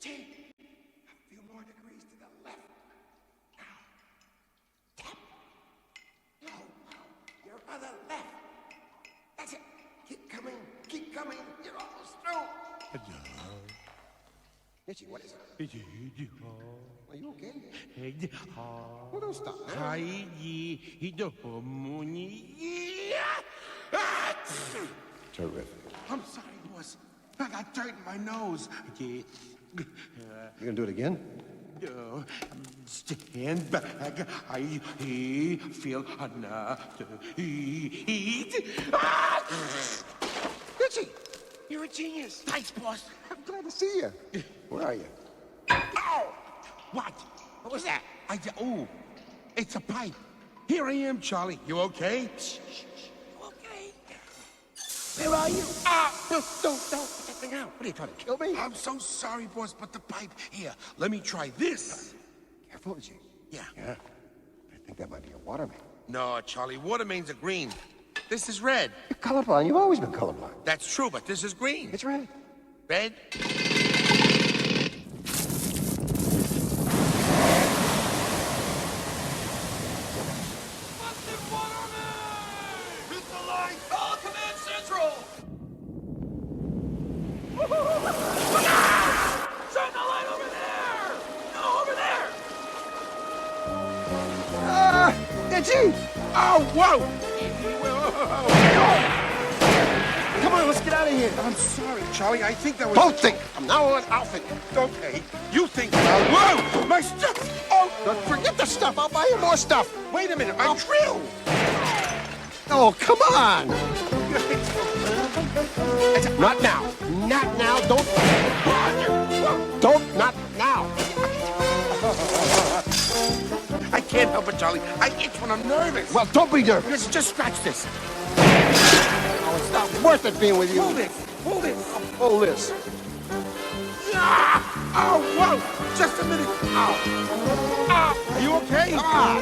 Itchy. A few more degrees to the left. Now. Tap. No. Your other left. That's it. Keep coming. Keep coming. You're almost through. Itchy, what is it? Are you okay? Well, don't stop now. Terrific. I'm sorry, boss. I got dirt in my nose. You gonna do it again? Stand back. I feel enough to eat. Itchy, you're a genius. Thanks, boss. I'm glad to see you. Where are you? Ow! What? What was that? Oh, it's a pipe. Here I am, Charlie. You okay? Shh. You okay? Where are you? Don't put that thing out. What are you trying to kill me? I'm so sorry, boss, but the pipe. Here, let me try this. Careful, Itchy. Yeah. I think that might be a water main. No, Charlie, water mains are green. This is red. You're colorblind. You've always been colorblind. That's true, but this is green. It's red. Red? Itchy! Oh, whoa! Come on, let's get out of here. I'm sorry, Charlie. I think that was... Don't think. From now on, I'll think. Okay. You think now. Whoa! My stuff! Oh! Don't forget the stuff. I'll buy you more stuff. Wait a minute. My drill! Oh, come on. Not now. Not now. Don't. Not now. I can't help it, Charlie. I itch when I'm nervous. Well, don't be nervous. Just scratch this. Oh, it's not worth it being with you. Hold it. Hold it. Hold this. Ah! Oh, whoa! Just a minute. Ow. Ah! Are you okay? Ah!